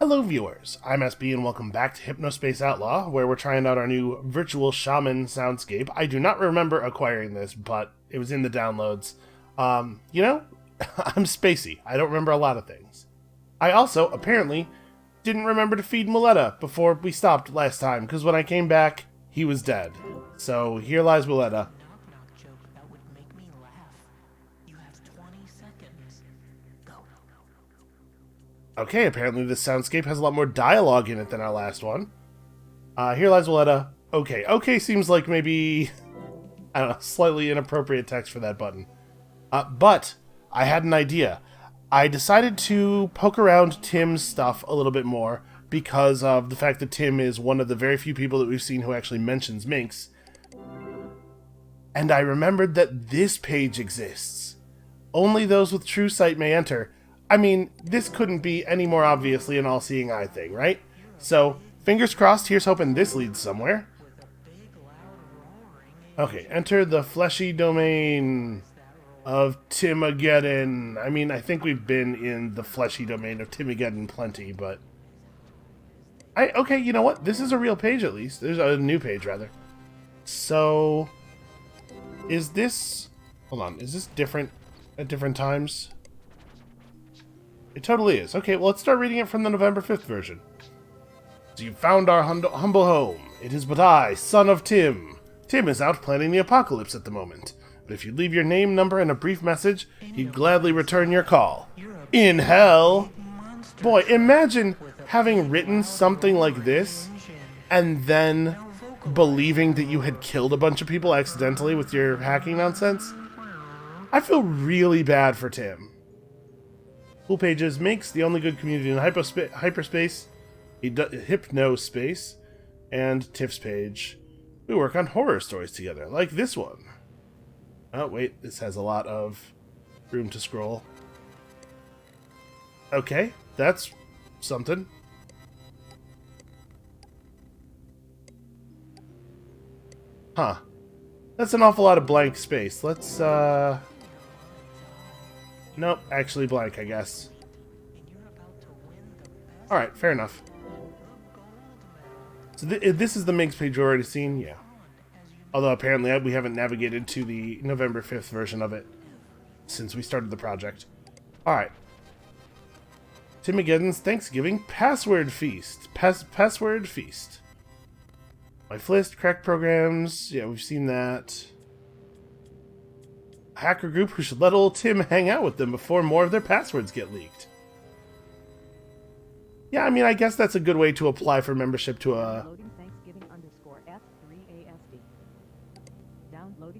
Hello viewers, I'm SB and welcome back to Hypnospace Outlaw, where we're trying out our new virtual shaman soundscape. I do not remember acquiring this, but it was in the downloads. You know, I'm spacey. I don't remember a lot of things. I also, apparently, didn't remember to feed Muletta before we stopped last time, because when I came back, he was dead. So here lies Muletta. Knock joke that would make me laugh. You have 20 seconds. Go. Okay, apparently this soundscape has a lot more dialogue in it than our last one. Here lies Muletta. Okay. Okay seems like maybe, I don't know, slightly inappropriate text for that button. But I had an idea. I decided to poke around Tim's stuff a little bit more because of the fact that Tim is one of the very few people that we've seen who actually mentions minks. And I remembered that this page exists. Only those with true sight may enter. I mean, this couldn't be any more obviously an all-seeing eye thing, right? So, fingers crossed, here's hoping this leads somewhere. Okay, enter the fleshy domain of Timageddon. I mean, I think we've been in the fleshy domain of Timageddon plenty, but... Okay, you know what? This is a real page, at least. There's a new page, rather. So... Is this... Hold on, is this different at different times? It totally is. Okay, well, let's start reading it from the November 5th version. So you found our humble home. It is but I, son of Tim. Tim is out planning the apocalypse at the moment. But if you leave your name, number, and a brief message, he'd gladly return your call. In hell! Boy, imagine having written something like this, and then believing that you had killed a bunch of people accidentally with your hacking nonsense. I feel really bad for Tim. Cool Pages makes the only good community in hyperspace, Hypnospace, and Tiff's page. We work on horror stories together, like this one. Oh, wait, this has a lot of room to scroll. Okay, that's something. Huh. That's an awful lot of blank space. Let's, Nope, actually blank, I guess. Alright, fair enough. So this is the Minx page we've already seen? Yeah. Although apparently we haven't navigated to the November 5th version of it since we started the project. Alright. Timageddon's Thanksgiving Password Feast. Password Feast. Life list, crack programs. Yeah, we've seen that. A hacker group who should let old Tim hang out with them before more of their passwords get leaked. Yeah, I mean, I guess that's a good way to apply for membership to a...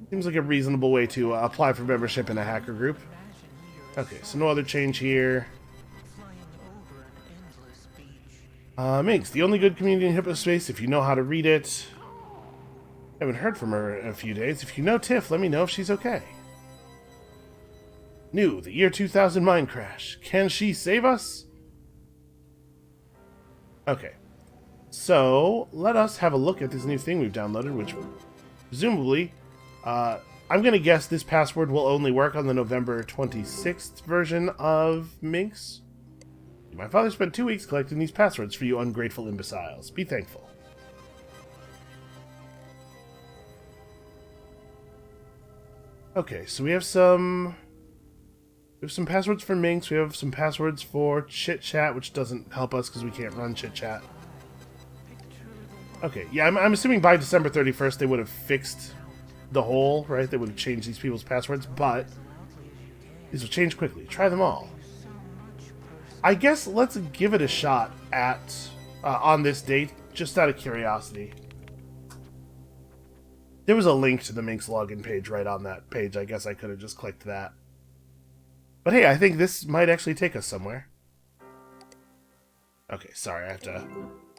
Seems like a reasonable way to apply for membership in a hacker group. Okay, so no other change here. Minx, the only good community in Hypnospace if you know how to read it. Haven't heard from her in a few days. If you know Tiff, let me know if she's okay. New, the year 2000 mine crash. Can she save us? Okay. So, let us have a look at this new thing we've downloaded, which presumably... I'm going to guess this password will only work on the November 26th version of Minx. My father spent 2 weeks collecting these passwords for you ungrateful imbeciles. Be thankful. Okay, so we have some passwords for Minx. We have some passwords for Chit Chat, which doesn't help us because we can't run Chit Chat. Okay, yeah, I'm assuming by December 31st they would have fixed the whole, right? They would have changed these people's passwords, but these will change quickly. Try them all. I guess let's give it a shot at on this date, just out of curiosity. There was a link to the Minx login page right on that page. I guess I could have just clicked that. But hey, I think this might actually take us somewhere. Okay, sorry, I have to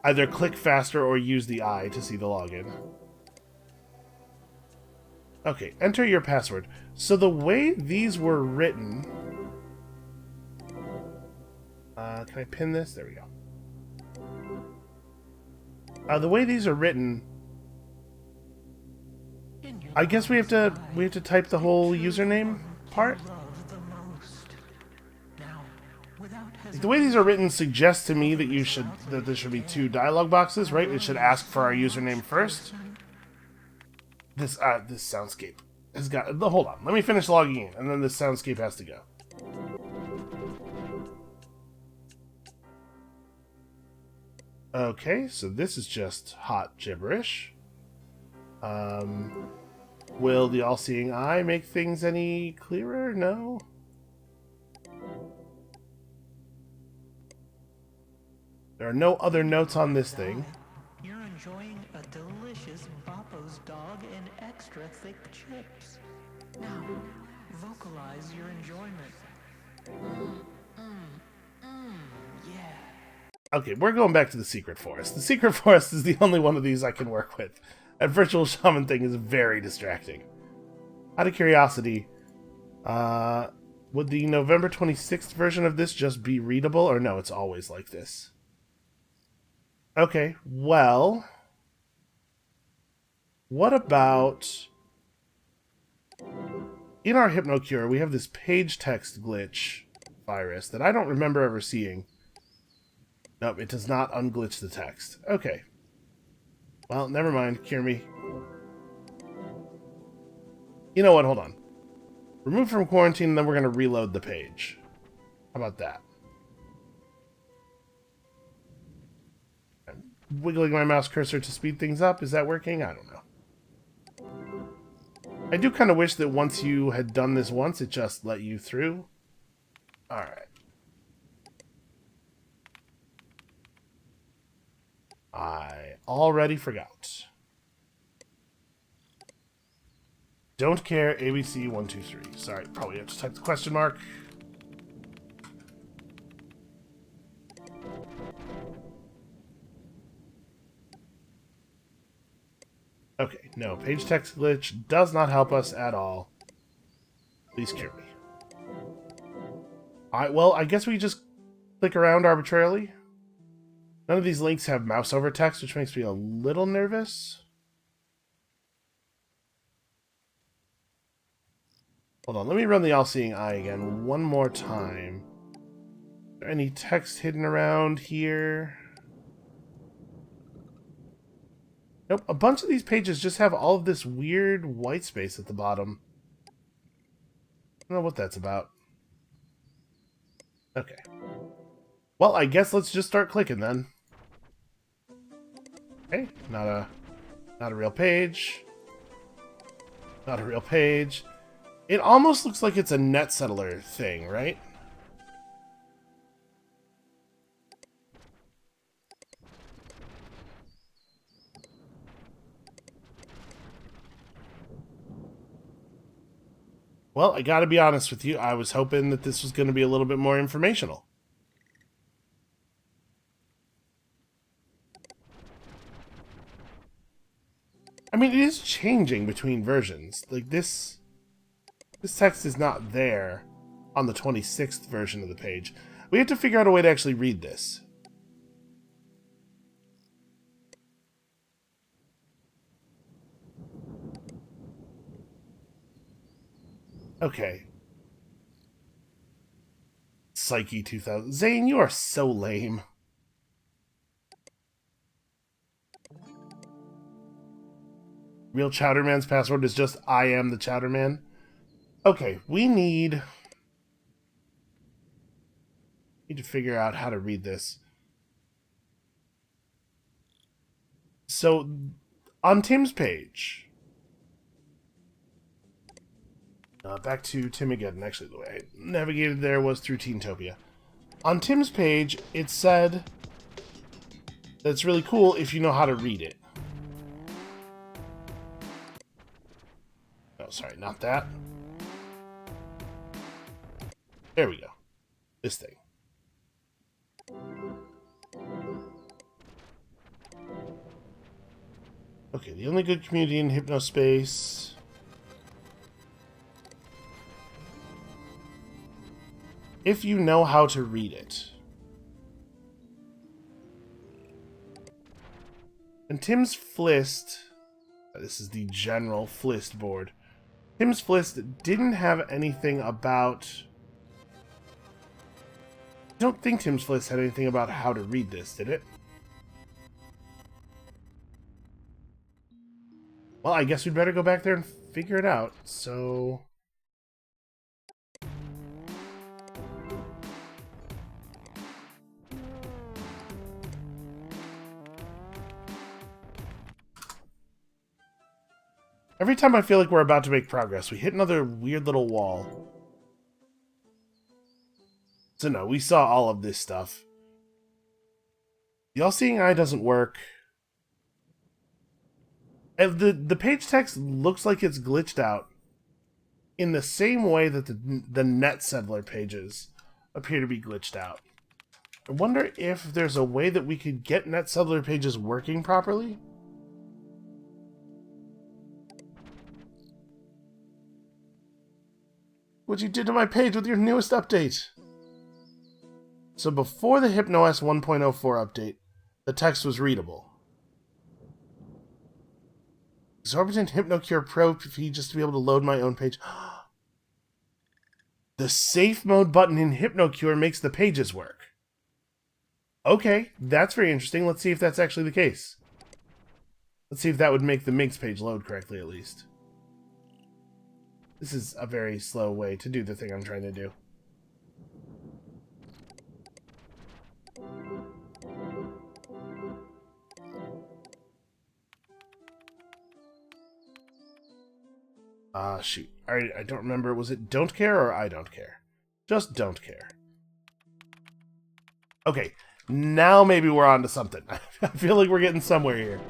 either click faster or use the eye to see the login. Okay, enter your password. So the way these were written... can I pin this? There we go. The way these are written... I guess we have to type the whole username part? without The way these are written suggests to me that there should be 2 dialogue boxes, right? It should ask for our username first. This soundscape has got. Hold on, let me finish logging in, and then this soundscape has to go. Okay, so this is just hot gibberish. Will the all-seeing eye make things any clearer? No. There are no other notes on this thing. You're enjoying a delicious Bappo's dog and extra thick chips. Now, vocalize your enjoyment. Yeah. Okay, we're going back to the Secret Forest. The Secret Forest is the only one of these I can work with. That virtual shaman thing is very distracting. Out of curiosity, would the November 26th version of this just be readable, or no, it's always like this? Okay, well, what about... In our HypnoCure, we have this page text glitch virus that I don't remember ever seeing. Nope, it does not unglitch the text. Okay. Well, never mind. Cure me. You know what? Hold on. Remove from quarantine, and then we're going to reload the page. How about that? I'm wiggling my mouse cursor to speed things up. Is that working? I don't know. I do kind of wish that once you had done this once, it just let you through. Alright. I already forgot. Don't care, ABC123. Sorry, probably have to type the question mark. Okay, no, page text glitch does not help us at all. Please cure me. Well, I guess we just click around arbitrarily. None of these links have mouse over text, which makes me a little nervous. Hold on, let me run the all-seeing eye again one more time. Is there any text hidden around here? Nope, a bunch of these pages just have all of this weird white space at the bottom. I don't know what that's about. Okay. Well, I guess let's just start clicking then. Okay, not a real page. Not a real page. It almost looks like it's a net settler thing, right? Well, I gotta be honest with you, I was hoping that this was going to be a little bit more informational. I mean, it is changing between versions. Like, this text is not there on the 26th version of the page. We have to figure out a way to actually read this. Okay. Psyche 2000. Zane, you are so lame. Real Chowderman's password is just I am the Chowderman. Okay, we need to figure out how to read this. So, on Tim's page, back to Timigeddon. Actually, the way I navigated there was through Teentopia. On Tim's page, it said that it's really cool if you know how to read it. Oh, sorry, not that. There we go. This thing. Okay, the only good community in Hypnospace. If you know how to read it. And Tim's Flist, this is the general Flist board. Tim's Flist didn't have anything about don't think Tim's Fliss had anything about how to read this, did it? Well, I guess we'd better go back there and figure it out, so... Every time I feel like we're about to make progress, we hit another weird little wall. So no, we saw all of this stuff. The all-seeing eye doesn't work. And the page text looks like it's glitched out in the same way that the net settler pages appear to be glitched out. I wonder if there's a way that we could get net settler pages working properly? What you did to my page with your newest update? So before the HypnoS 1.04 update, the text was readable. Exorbitant HypnoCure Pro feed just to be able to load my own page. The safe mode button in HypnoCure makes the pages work. Okay, that's very interesting. Let's see if that's actually the case. Let's see if that would make the Minx page load correctly, at least. This is a very slow way to do the thing I'm trying to do. Shoot. I don't remember. Was it don't care or I don't care? Just don't care. Okay, now maybe we're on to something. I feel like we're getting somewhere here.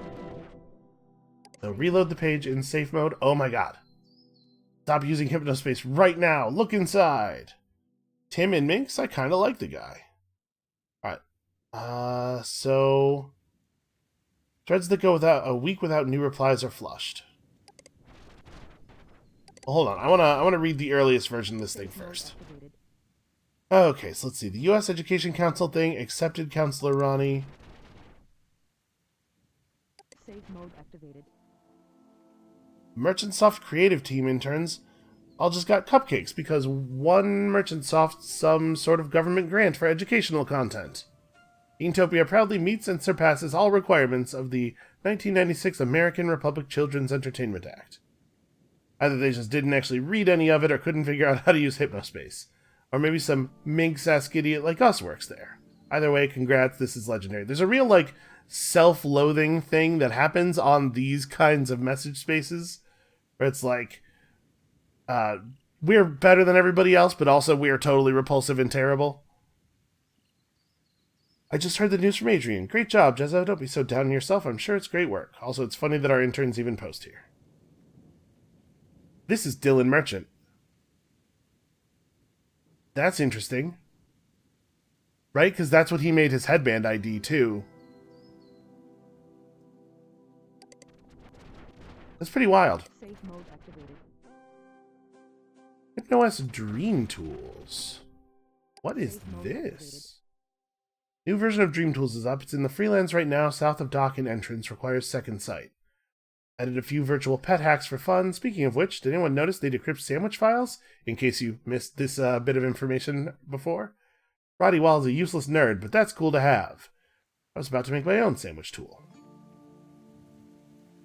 So reload the page in safe mode. Oh my god. Stop using Hypnospace right now. Look inside. Tim and Minx, I kind of like the guy. Alright. So... threads that go without a week without new replies are flushed. Well, hold on. I wanna read the earliest version of this thing first. Okay, so let's see. The U.S. Education Council thing. Accepted Counselor Ronnie. Safe mode activated. Merchantsoft creative team interns all just got cupcakes because won Merchantsoft some sort of government grant for educational content. Teentopia proudly meets and surpasses all requirements of the 1996 American Republic Children's Entertainment Act. Either they just didn't actually read any of it or couldn't figure out how to use Hypnospace. Or maybe some Minx-esque idiot like us works there. Either way, congrats, this is legendary. There's a real, like, self-loathing thing that happens on these kinds of message spaces. Where it's like, we're better than everybody else, but also we are totally repulsive and terrible. I just heard the news from Adrian. Great job, Jezza. Don't be so down on yourself. I'm sure it's great work. Also, it's funny that our interns even post here. This is Dylan Merchant. That's interesting. Right? Because that's what he made his headband ID, too. That's pretty wild. Safe mode activated. HypnoS Dream Tools. What is this? New version of Dream Tools is up. It's in the freelance right now, south of dock and entrance. Requires second sight. Added a few virtual pet hacks for fun. Speaking of which, did anyone notice they decrypt sandwich files? In case you missed this bit of information before. Roddy Wall's a useless nerd, but that's cool to have. I was about to make my own sandwich tool.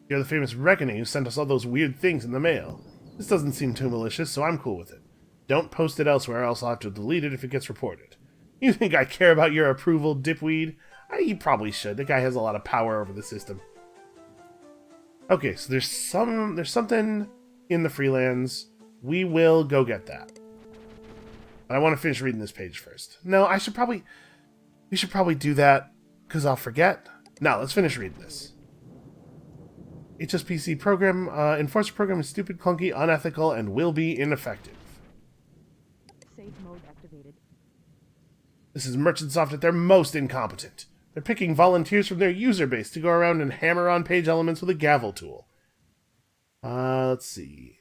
You're the famous Reckoning who sent us all those weird things in the mail. This doesn't seem too malicious, so I'm cool with it. Don't post it elsewhere, else I'll have to delete it if it gets reported. You think I care about your approval, dipweed? You probably should. The guy has a lot of power over the system. Okay, so there's something in the freelance. We will go get that. But I want to finish reading this page first. No, we should probably do that, because I'll forget. Now, let's finish reading this. HSPC program, enforcer program is stupid, clunky, unethical, and will be ineffective. Safe mode activated. This is Merchantsoft at their most incompetent. They're picking volunteers from their user base to go around and hammer on page elements with a gavel tool. Let's see.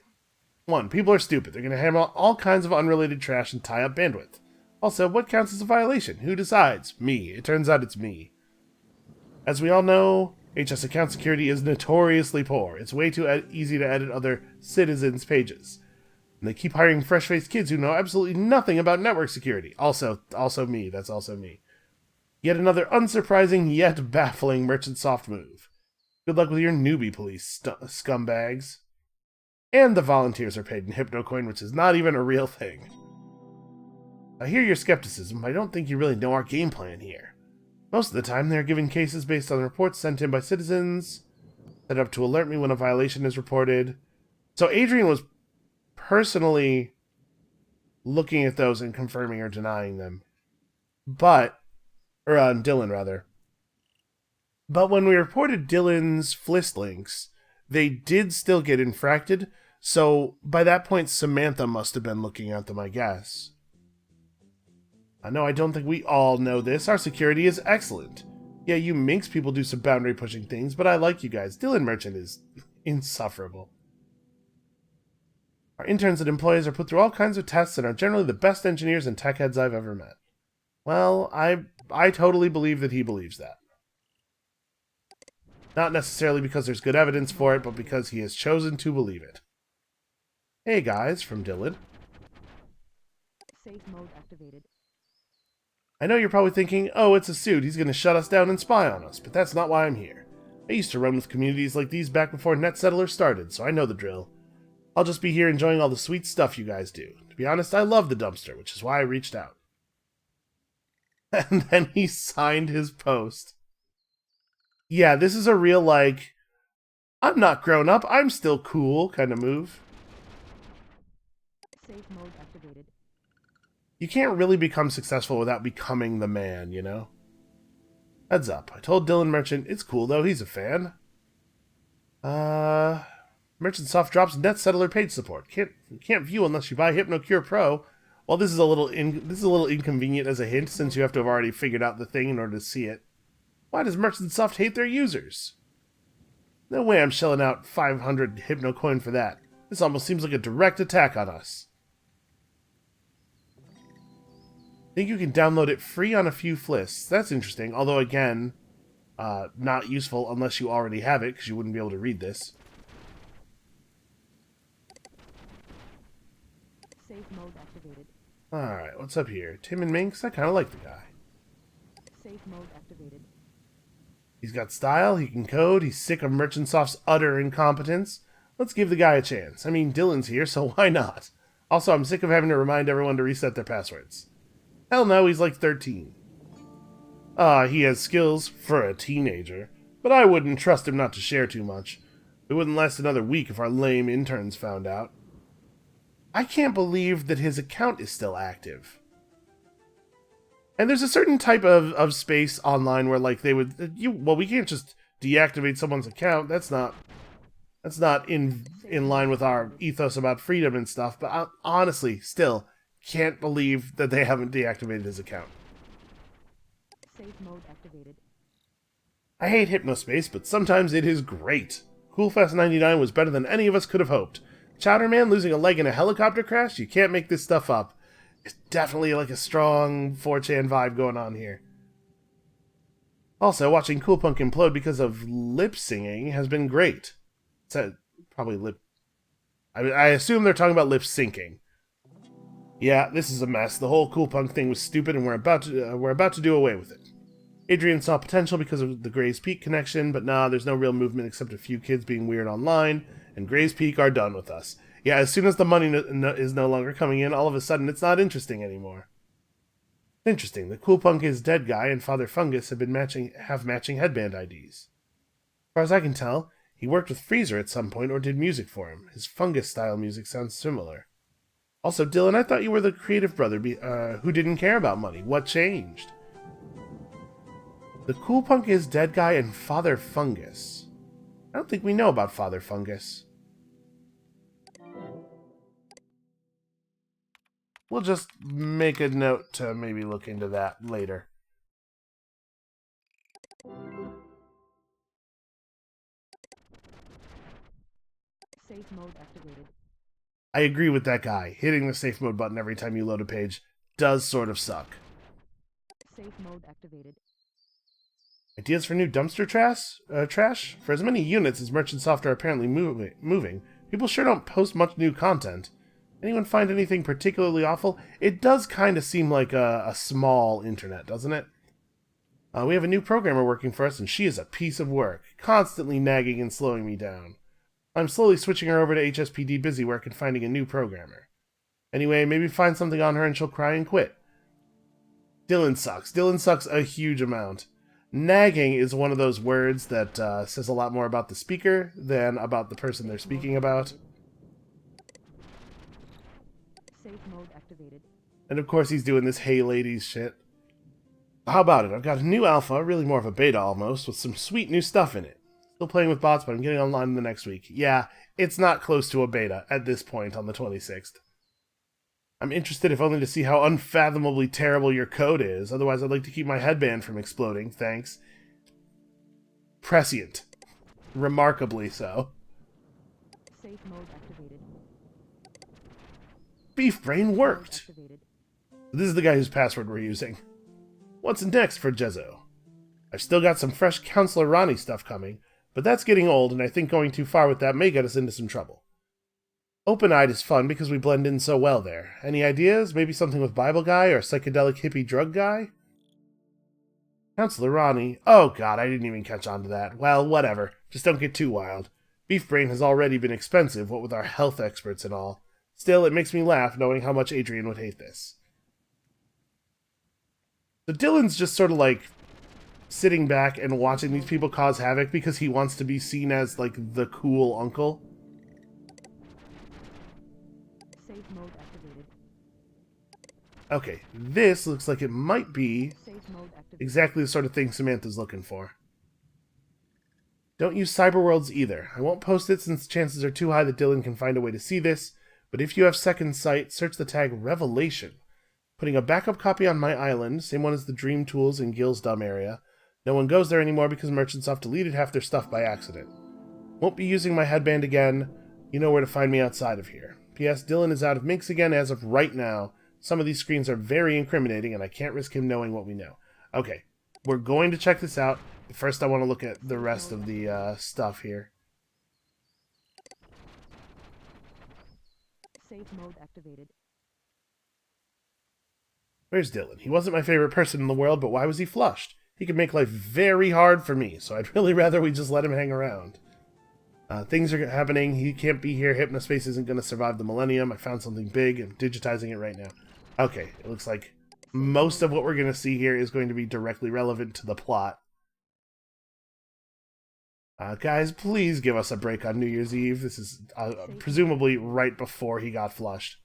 1. People are stupid. They're going to hammer all kinds of unrelated trash and tie up bandwidth. Also, what counts as a violation? Who decides? Me. It turns out it's me. As we all know, HS account security is notoriously poor. It's way too easy to edit other citizens' pages. And they keep hiring fresh-faced kids who know absolutely nothing about network security. Also me. That's also me. Yet another unsurprising yet baffling Merchant Soft move. Good luck with your newbie police, scumbags. And the volunteers are paid in Hypnocoin, which is not even a real thing. I hear your skepticism, but I don't think you really know our game plan here. Most of the time, they are given cases based on reports sent in by citizens, set up to alert me when a violation is reported. So Adrian was personally looking at those and confirming or denying them. Dylan, rather. But when we reported Dylan's Flist links, they did still get infracted, so by that point, Samantha must have been looking at them, I guess. I know I don't think we all know this. Our security is excellent. Yeah, you Minx people do some boundary-pushing things, but I like you guys. Dylan Merchant is insufferable. Our interns and employees are put through all kinds of tests and are generally the best engineers and tech heads I've ever met. Well, I totally believe that he believes that. Not necessarily because there's good evidence for it, but because he has chosen to believe it. Hey guys, from Dylan. Safe mode activated. I know you're probably thinking, oh, it's a suit, he's going to shut us down and spy on us, but that's not why I'm here. I used to run with communities like these back before Net Settlers started, so I know the drill. I'll just be here enjoying all the sweet stuff you guys do. To be honest, I love the dumpster, which is why I reached out. And then he signed his post. Yeah, this is a real, like, I'm not grown up, I'm still cool kind of move. Safe mode activated. You can't really become successful without becoming the man, you know? Heads up. I told Dylan Merchant, it's cool though, he's a fan. Merchant Soft drops Net Settler page support. Can't view unless you buy HypnoCure Pro. Well, this is a little inconvenient as a hint, since you have to have already figured out the thing in order to see it. Why does Merchant Soft hate their users? No way I'm shelling out 500 Hypnocoin for that. This almost seems like a direct attack on us. Think you can download it free on a few flists. That's interesting, although again, not useful unless you already have it, because you wouldn't be able to read this. Safe mode activated. Alright, what's up here? Tim and Minx? I kind of like the guy. Safe mode activated. He's got style, he can code, he's sick of Merchant Soft's utter incompetence. Let's give the guy a chance. I mean, Dylan's here, so why not? Also, I'm sick of having to remind everyone to reset their passwords. Hell no, he's like 13. He has skills for a teenager, but I wouldn't trust him not to share too much. It wouldn't last another week if our lame interns found out. I can't believe that his account is still active. And there's a certain type of space online where, like, they would... well, we can't just deactivate someone's account. That's not in line with our ethos about freedom and stuff. But I honestly, still, can't believe that they haven't deactivated his account. Safe mode activated. I hate Hypnospace, but sometimes it is great. Coolfest 99 was better than any of us could have hoped. Chowderman losing a leg in a helicopter crash? You can't make this stuff up. It's definitely like a strong 4chan vibe going on here. Also, watching Cool Punk implode because of lip singing has been great. It's probably lip... I assume they're talking about lip syncing. Yeah, this is a mess. The whole Cool Punk thing was stupid, and we're about to do away with it. Adrian saw potential because of the Gray's Peak connection, but nah, there's no real movement except a few kids being weird online, and Gray's Peak are done with us. Yeah, as soon as the money is no longer coming in, all of a sudden it's not interesting anymore. Interesting. The Cool Punk is Dead Guy and Father Fungus have matching headband IDs. As far as I can tell, he worked with Freezer at some point or did music for him. His Fungus-style music sounds similar. Also, Dylan, I thought you were the creative brother who didn't care about money. What changed? The Cool Punk is Dead Guy and Father Fungus. I don't think we know about Father Fungus. We'll just make a note to maybe look into that later. Safe mode activated. I agree with that guy. Hitting the safe mode button every time you load a page does sort of suck. Safe mode activated. Ideas for new dumpster trash? For as many units as Merchant Soft are apparently moving, people sure don't post much new content. Anyone find anything particularly awful? It does kind of seem like a small internet, doesn't it? We have a new programmer working for us, and she is a piece of work, constantly nagging and slowing me down. I'm slowly switching her over to HSPD Busywork and finding a new programmer. Anyway, maybe find something on her and she'll cry and quit. Dylan sucks. Dylan sucks a huge amount. Nagging is one of those words that says a lot more about the speaker than about the person they're speaking about. Safe mode activated. And of course he's doing this hey ladies shit. How about it? I've got a new alpha, really more of a beta almost, with some sweet new stuff in it. Still playing with bots, but I'm getting online in the next week. Yeah, it's not close to a beta at this point on the 26th. I'm interested if only to see how unfathomably terrible your code is. Otherwise, I'd like to keep my headband from exploding. Thanks. Prescient. Remarkably so. Safe mode activated. Beef Brain worked. Activated. This is the guy whose password we're using. What's next for Jezzo? I've still got some fresh Counselor Ronnie stuff coming, but that's getting old, and I think going too far with that may get us into some trouble. Open-Eyed is fun because we blend in so well there. Any ideas? Maybe something with Bible Guy or Psychedelic Hippie Drug Guy? Counselor Ronnie. Oh god, I didn't even catch on to that. Well, whatever. Just don't get too wild. Beef Brain has already been expensive, what with our health experts and all. Still, it makes me laugh knowing how much Adrian would hate this. So Dylan's just sort of like sitting back and watching these people cause havoc because he wants to be seen as like the cool uncle. Safe mode activated. Okay, this looks like it might be Safe mode activated. exactly the sort of thing Samantha's looking for. Don't use Cyberworlds either. I won't post it since chances are too high that Dylan can find a way to see this, but if you have second sight, search the tag Revelation. Putting a backup copy on my island, same one as the Dream Tools in Gil's Dumb area. No one goes there anymore because Merchantsoft deleted half their stuff by accident. Won't be using my headband again. You know where to find me outside of here. P.S. Dylan is out of Minx again as of right now. Some of these screens are very incriminating and I can't risk him knowing what we know. Okay, we're going to check this out. First I want to look at the rest of the stuff here. Safe mode activated. Where's Dylan? He wasn't my favorite person in the world, but why was he flushed? He could make life very hard for me, so I'd really rather we just let him hang around. Things are happening. He can't be here. Hypnospace isn't going to survive the millennium. I found something big. I'm digitizing it right now. Okay, it looks like most of what we're going to see here is going to be directly relevant to the plot. Guys, please give us a break on New Year's Eve. This is presumably right before he got flushed.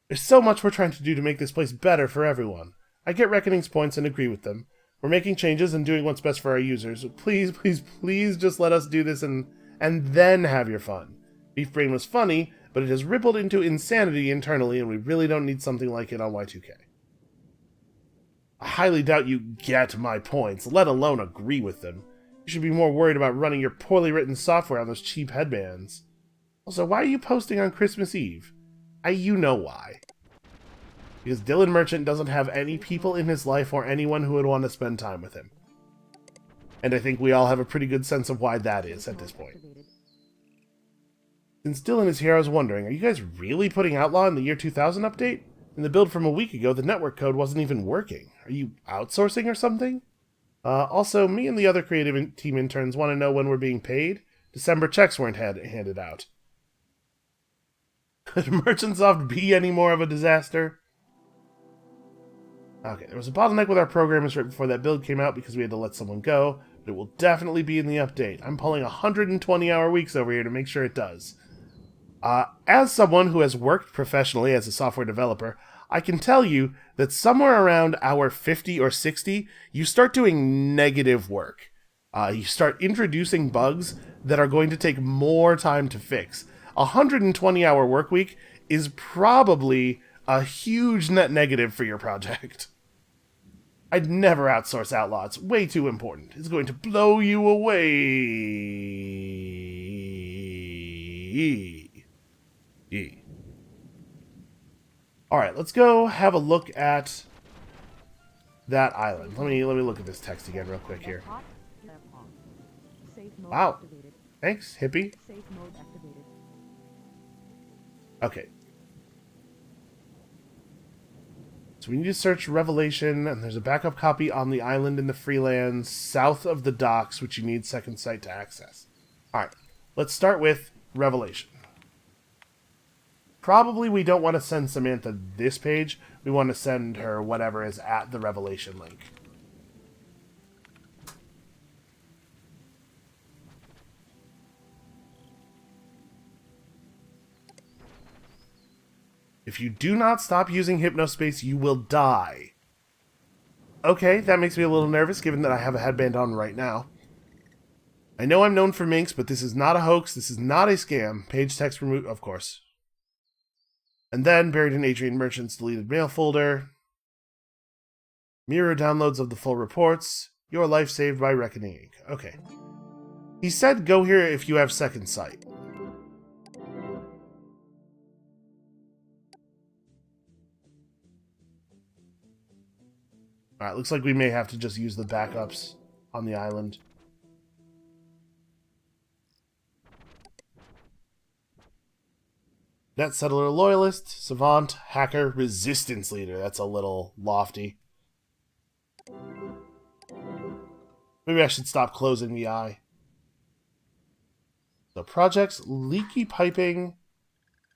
There's so much we're trying to do to make this place better for everyone. I get Reckoning's points and agree with them. We're making changes and doing what's best for our users. Please, please, please just let us do this and then have your fun. Beef Brain was funny, but it has rippled into insanity internally, and we really don't need something like it on Y2K. I highly doubt you get my points, let alone agree with them. You should be more worried about running your poorly written software on those cheap headbands. Also, why are you posting on Christmas Eve? You know why. Because Dylan Merchant doesn't have any people in his life or anyone who would want to spend time with him. And I think we all have a pretty good sense of why that is at this point. Since Dylan is here, I was wondering, are you guys really putting Outlaw in the year 2000 update? In the build from a week ago, the network code wasn't even working. Are you outsourcing or something? Also, me and the other creative team interns want to know when we're being paid. December checks weren't handed out. Could Merchantsoft be any more of a disaster? Okay, there was a bottleneck with our programmers right before that build came out because we had to let someone go, but it will definitely be in the update. I'm pulling 120-hour weeks over here to make sure it does. As someone who has worked professionally as a software developer, I can tell you that somewhere around hour 50 or 60, you start doing negative work. You start introducing bugs that are going to take more time to fix. A 120-hour work week is probably a huge net negative for your project. I'd never outsource Outlaw. It's way too important. It's going to blow you away. Alright, let's go have a look at that island. Let me look at this text again real quick here. Safe mode Wow. activated. Thanks, hippie. Safe mode activated. Okay. So we need to search Revelation, and there's a backup copy on the island in the Freelands, south of the docks, which you need second sight to access. Alright, let's start with Revelation. Probably we don't want to send Samantha this page. We want to send her whatever is at the Revelation link. If you do not stop using Hypnospace, you will die. Okay, that makes me a little nervous, given that I have a headband on right now. I know I'm known for minks, but this is not a hoax. This is not a scam. Page text removed, of course. And then, buried in Adrian Merchant's deleted mail folder. Mirror downloads of the full reports. Your life saved by Reckoning Inc. Okay. He said go here if you have second sight. Alright, looks like we may have to just use the backups on the island. Net settler loyalist, savant, hacker, resistance leader. That's a little lofty. Maybe I should stop closing the eye. So projects, leaky piping,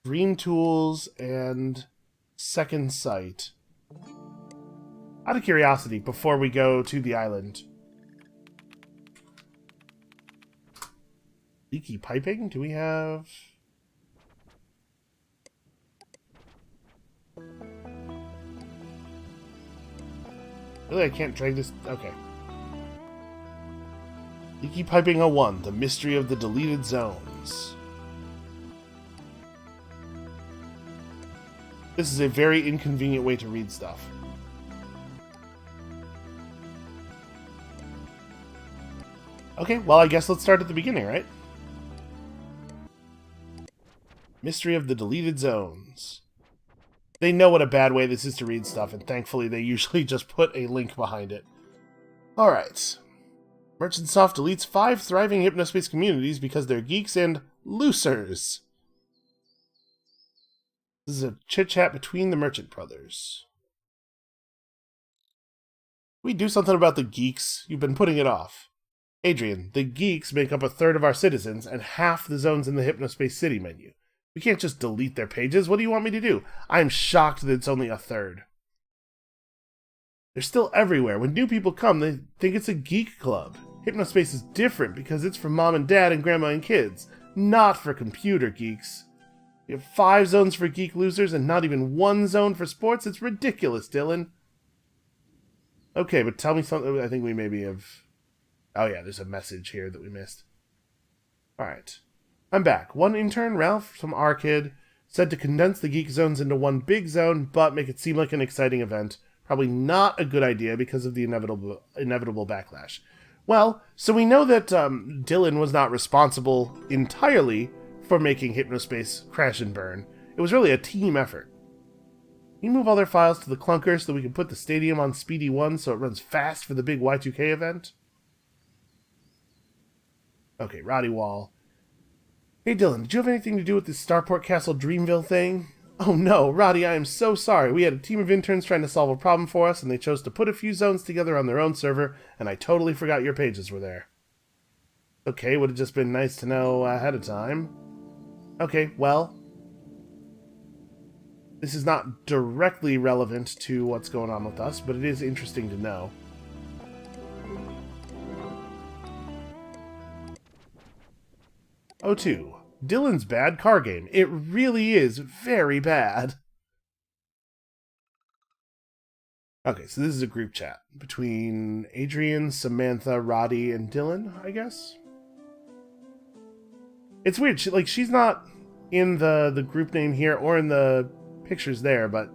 green tools, and second sight. Out of curiosity, before we go to the island. Leaky piping? Do we have... Really, I can't drag this... Okay. Leaky Piping 01, The Mystery of the Deleted Zones. This is a very inconvenient way to read stuff. Okay, well, I guess let's start at the beginning, right? Mystery of the Deleted Zones. They know what a bad way this is to read stuff, and thankfully they usually just put a link behind it. Alright. Merchant Soft deletes 5 thriving Hypnospace communities because they're geeks and losers. This is a chit-chat between the Merchant brothers. We do something about the geeks. You've been putting it off. Adrian, the geeks make up 1/3 of our citizens and half the zones in the Hypnospace City menu. We can't just delete their pages. What do you want me to do? I'm shocked that it's only 1/3. They're still everywhere. When new people come, they think it's a geek club. Hypnospace is different because it's for mom and dad and grandma and kids, not for computer geeks. You have 5 zones for geek losers and not even 1 zone for sports? It's ridiculous, Dylan. Okay, but tell me something. I think we maybe have... Oh yeah, there's a message here that we missed. Alright. I'm back. One intern, Ralph, from our kid, said to condense the geek zones into one big zone, but make it seem like an exciting event. Probably not a good idea because of the inevitable backlash. Well, so we know that Dylan was not responsible entirely for making Hypnospace crash and burn. It was really a team effort. Can you move all their files to the clunker so that we can put the stadium on Speedy 1 so it runs fast for the big Y2K event? Okay, Roddy Wall. Hey Dylan, did you have anything to do with this Starport Castle Dreamville thing? Oh no, Roddy, I am so sorry. We had a team of interns trying to solve a problem for us, and they chose to put a few zones together on their own server, and I totally forgot your pages were there. Okay, would have just been nice to know ahead of time. Okay, well, this is not directly relevant to what's going on with us, but it is interesting to know. O2. Dylan's bad car game. It really is very bad. Okay, so this is a group chat between Adrian, Samantha, Roddy, and Dylan, I guess? It's weird. She's not in the group name here or in the pictures there, but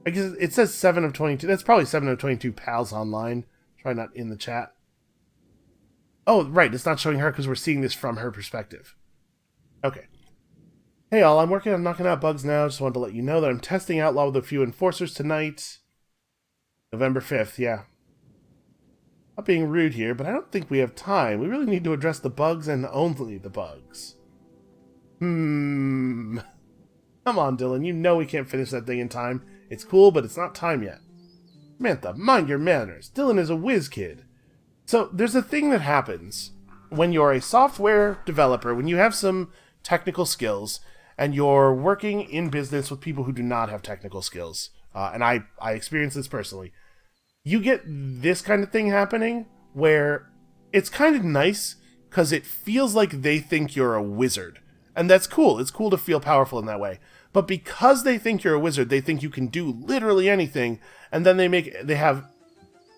I guess it says 7 of 22. That's probably 7 of 22 pals online. Probably not in the chat. Oh, right. It's not showing her because we're seeing this from her perspective. Okay. Hey all, I'm working on knocking out bugs now. Just wanted to let you know that I'm testing Outlaw with a few enforcers tonight. November 5th, yeah. Not being rude here, but I don't think we have time. We really need to address the bugs and only the bugs. Come on, Dylan. You know we can't finish that thing in time. It's cool, but it's not time yet. Samantha, mind your manners. Dylan is a whiz kid. So there's a thing that happens when you're a software developer, when you have some technical skills, and you're working in business with people who do not have technical skills. And I experienced this personally. You get this kind of thing happening where it's kind of nice because it feels like they think you're a wizard. And that's cool. It's cool to feel powerful in that way. But because they think you're a wizard, they think you can do literally anything, and then they have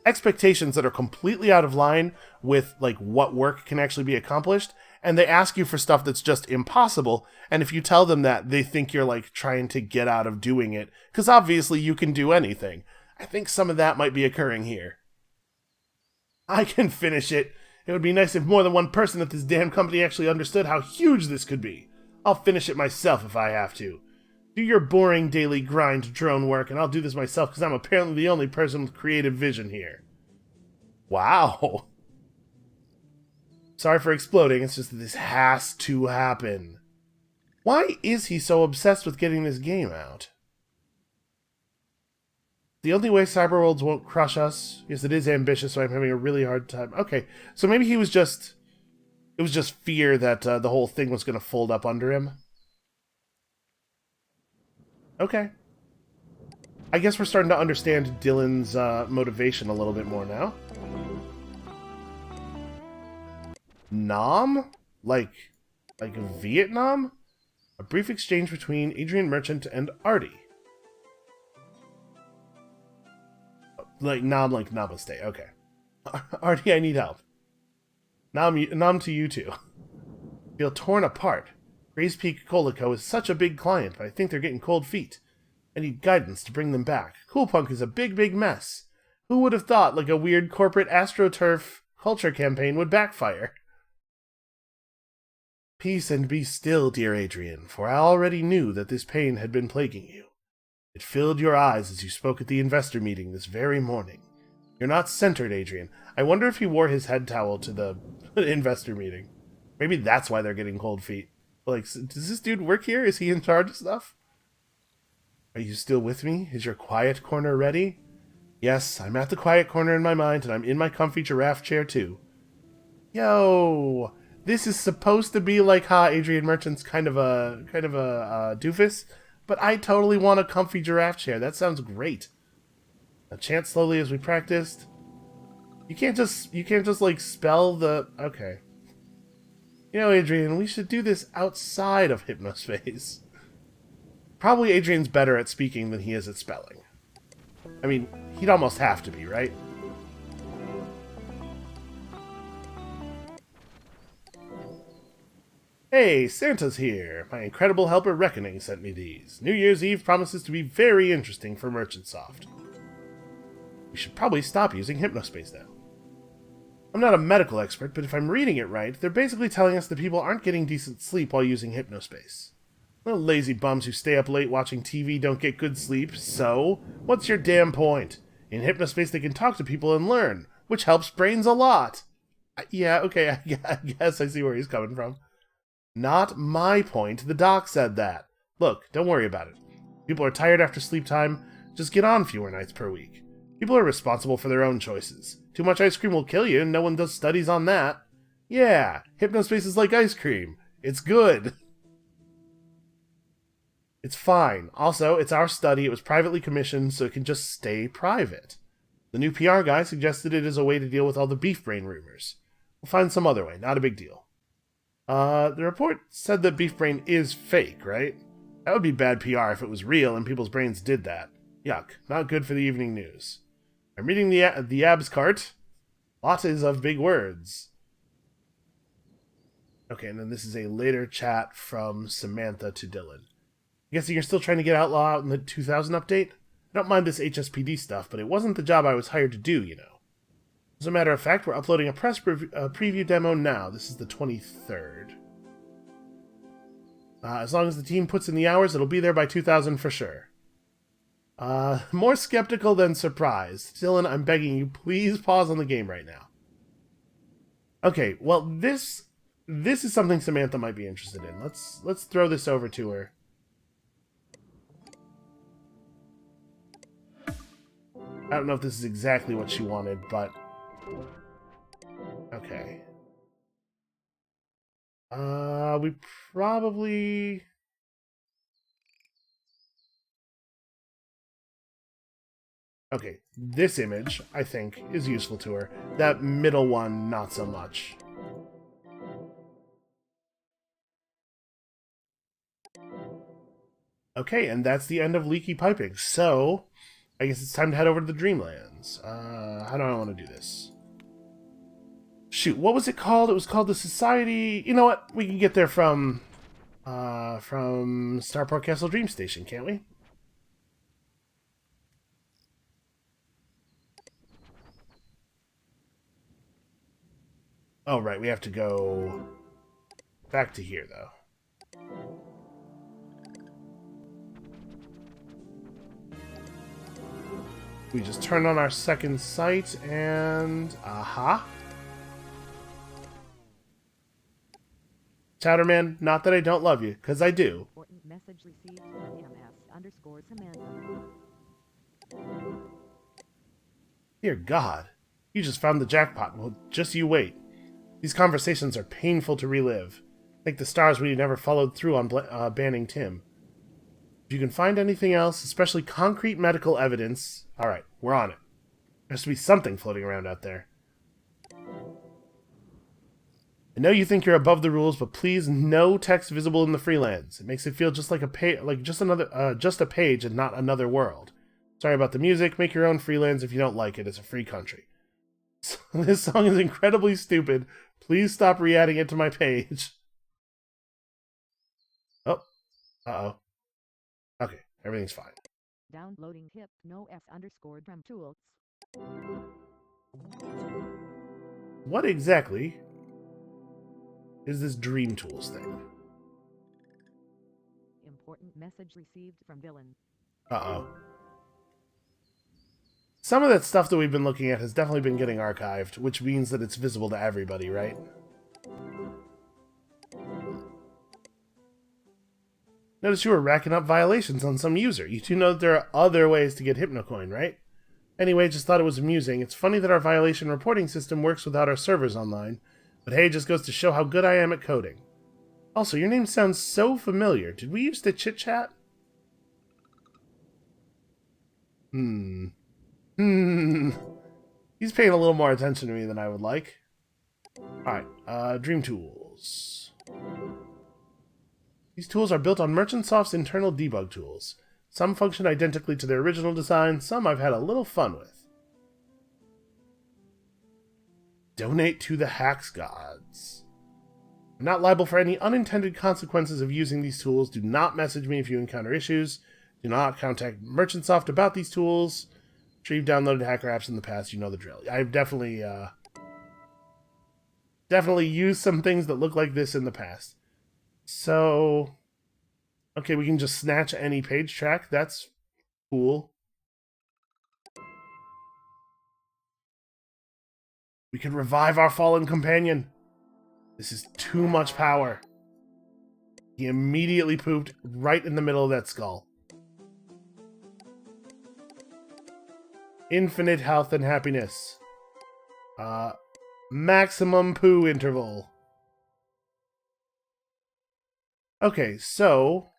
expectations that are completely out of line with like what work can actually be accomplished, and they ask you for stuff that's just impossible, and if you tell them that, they think you're like trying to get out of doing it, because obviously you can do anything. I think some of that might be occurring here. I can finish it. It would be nice if more than one person at this damn company actually understood how huge this could be. I'll finish it myself if I have to. Do your boring daily grind drone work, and I'll do this myself because I'm apparently the only person with creative vision here. Wow. Sorry for exploding, it's just that this has to happen. Why is he so obsessed with getting this game out? The only way Cyberworlds won't crush us. Yes, it is ambitious, so I'm having a really hard time. Okay, so maybe he was just... It was just fear that the whole thing was going to fold up under him. Okay. I guess we're starting to understand Dylan's motivation a little bit more now. Nam? Like Vietnam? A brief exchange between Adrian Merchant and Artie. Like Nam, like Namaste. Okay. Artie, I need help. Nam to you too. Feel torn apart. Grays Peak Colico is such a big client, but I think they're getting cold feet. I need guidance to bring them back. Coolpunk is a big, big mess. Who would have thought like a weird corporate AstroTurf culture campaign would backfire? Peace and be still, dear Adrian, for I already knew that this pain had been plaguing you. It filled your eyes as you spoke at the investor meeting this very morning. You're not centered, Adrian. I wonder if he wore his head towel to the investor meeting. Maybe that's why they're getting cold feet. Like, does this dude work here? Is he in charge of stuff? Are you still with me? Is your quiet corner ready? Yes, I'm at the quiet corner in my mind, and I'm in my comfy giraffe chair, too. Yo! This is supposed to be like, Adrian Merchant's kind of a doofus, but I totally want a comfy giraffe chair. That sounds great. Now chant slowly as we practiced. You can't just like spell the... Okay. You know, Adrian, we should do this outside of Hypnospace. Probably Adrian's better at speaking than he is at spelling. I mean, he'd almost have to be, right? Hey, Santa's here. My incredible helper Reckoning sent me these. New Year's Eve promises to be very interesting for Merchantsoft. We should probably stop using Hypnospace now. I'm not a medical expert, but if I'm reading it right, they're basically telling us that people aren't getting decent sleep while using Hypnospace. The lazy bums who stay up late watching TV don't get good sleep, so what's your damn point? In Hypnospace they can talk to people and learn, which helps brains a lot. Yeah, okay, I guess I see where he's coming from. Not my point, the doc said that. Look, don't worry about it. People are tired after sleep time, just get on fewer nights per week. People are responsible for their own choices. Too much ice cream will kill you, and no one does studies on that. Yeah, Hypnospace is like ice cream. It's good. It's fine. Also, it's our study, it was privately commissioned, so it can just stay private. The new PR guy suggested it as a way to deal with all the beef brain rumors. We'll find some other way, not a big deal. The report said that beef brain is fake, right? That would be bad PR if it was real and people's brains did that. Yuck, not good for the evening news. I'm reading the abs cart. Lots of big words. Okay, and then this is a later chat from Samantha to Dylan. I guess you're still trying to get Outlaw out in the 2000 update? I don't mind this HSPD stuff, but it wasn't the job I was hired to do, you know. As a matter of fact, we're uploading a press preview demo now. This is the 23rd. As long as the team puts in the hours, it'll be there by 2000 for sure. More skeptical than surprised. Dylan, I'm begging you, please pause on the game right now. Okay, well, this is something Samantha might be interested in. Let's throw this over to her. I don't know if this is exactly what she wanted, but... Okay. We probably... Okay, this image, I think, is useful to her. That middle one, not so much. Okay, and that's the end of Leaky Piping. So, I guess it's time to head over to the Dreamlands. How do I want to do this? Shoot, what was it called? It was called the Society... You know what? We can get there from Starport Castle Dream Station, can't we? Oh, right, we have to go back to here, though. We just turn on our second sight, and... Aha! Chowderman, not that I don't love you, because I do. Important message received from MS_Samantha. Dear God, you just found the jackpot. Well, just you wait. These conversations are painful to relive. Like the stars we never followed through on banning Tim. If you can find anything else, especially concrete medical evidence... Alright, we're on it. There has to be something floating around out there. I know you think you're above the rules, but please, no text visible in the Freelands. It makes it feel just like just a page and not another world. Sorry about the music. Make your own Freelands if you don't like it. It's a free country. This song is incredibly stupid. Please stop re-adding it to my page. Oh. Uh-oh. Okay, everything's fine. Downloading hypnos_drum tools. What exactly is this Dream Tools thing? Important message received from villain. Uh-oh. Some of that stuff that we've been looking at has definitely been getting archived, which means that it's visible to everybody, right? Notice you were racking up violations on some user. You do know that there are other ways to get Hypnocoin, right? Anyway, just thought it was amusing. It's funny that our violation reporting system works without our servers online. But hey, just goes to show how good I am at coding. Also, your name sounds so familiar. Did we used to chit-chat? He's paying a little more attention to me than I would like. Alright, Dream Tools. These tools are built on MerchantSoft's internal debug tools. Some function identically to their original design, some I've had a little fun with. Donate to the Hacks Gods. I'm not liable for any unintended consequences of using these tools. Do not message me if you encounter issues. Do not contact MerchantSoft about these tools. I'm sure you've downloaded hacker apps in the past. You know the drill. I've definitely used some things that look like this in the past. So, okay, we can just snatch any page track. That's cool. We can revive our fallen companion. This is too much power. He immediately pooped right in the middle of that skull. Infinite health and happiness. Maximum poo interval. Okay, so...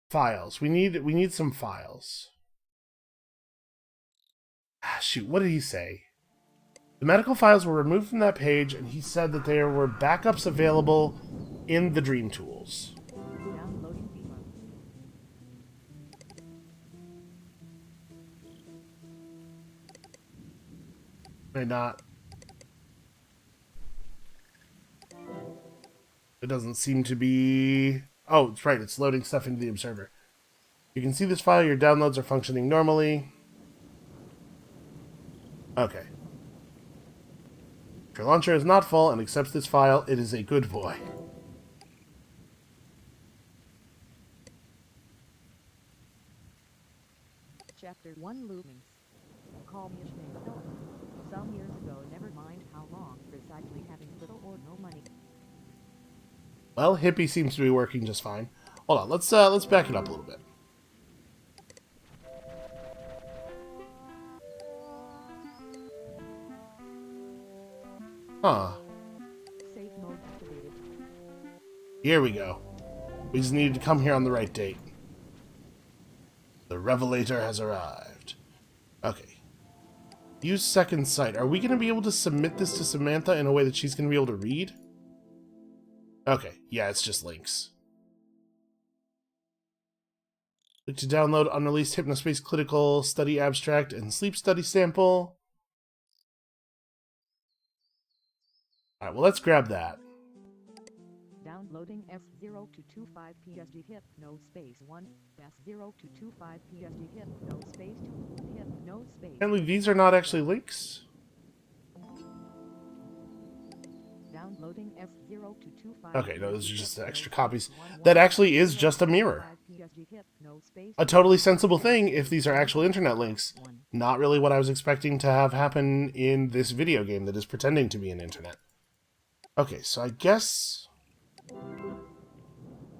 Files. We need some files. Shoot, what did he say? The medical files were removed from that page, and he said that there were backups available in the Dream Tools. Downloading Beamer. May not. It doesn't seem to be... Oh, it's right. It's loading stuff into the observer. You can see this file. Your downloads are functioning normally. Okay. If your launcher is not full and accepts this file, it is a good boy. Chapter 1 Loomings. Call me Ishmael. Some years ago, never mind how long, precisely having little or no money. Well, Hippie seems to be working just fine. Hold on, let's back it up a little bit. Huh. Safe mode activated. Here we go. We just needed to come here on the right date. The Revelator has arrived. Okay. Use second sight. Are we going to be able to submit this to Samantha in a way that she's going to be able to read? Okay. Yeah, it's just links. Click to download unreleased Hypnospace Clinical Study Abstract and Sleep Study Sample. Alright, well, let's grab that. Downloading S0225 PSG Hypnospace 1 S0225 PSG Hypnospace 2 Hypnospace. Apparently these are not actually links. Downloading S0225. Okay, no, those are just the extra copies. That actually is just a mirror. PSG Hypnospace A totally sensible thing if these are actual internet links. Not really what I was expecting to have happen in this video game that is pretending to be an internet. Okay, so I guess...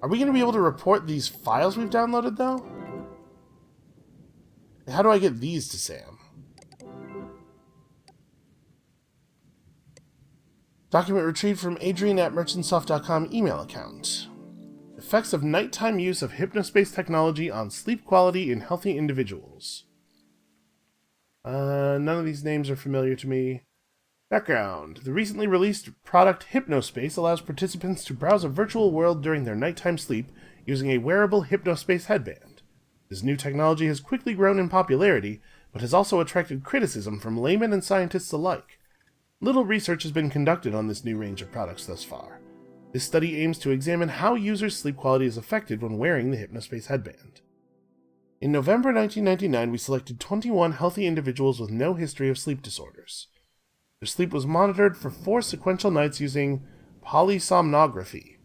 Are we going to be able to report these files we've downloaded, though? How do I get these to Sam? Document retrieved from Adrian at merchantsoft.com email account. Effects of nighttime use of Hypnospace technology on sleep quality in healthy individuals. None of these names are familiar to me. Background. The recently released product Hypnospace allows participants to browse a virtual world during their nighttime sleep using a wearable Hypnospace headband. This new technology has quickly grown in popularity, but has also attracted criticism from laymen and scientists alike. Little research has been conducted on this new range of products thus far. This study aims to examine how users' sleep quality is affected when wearing the Hypnospace headband. In November 1999, we selected 21 healthy individuals with no history of sleep disorders. Their sleep was monitored for 4 sequential nights using polysomnography.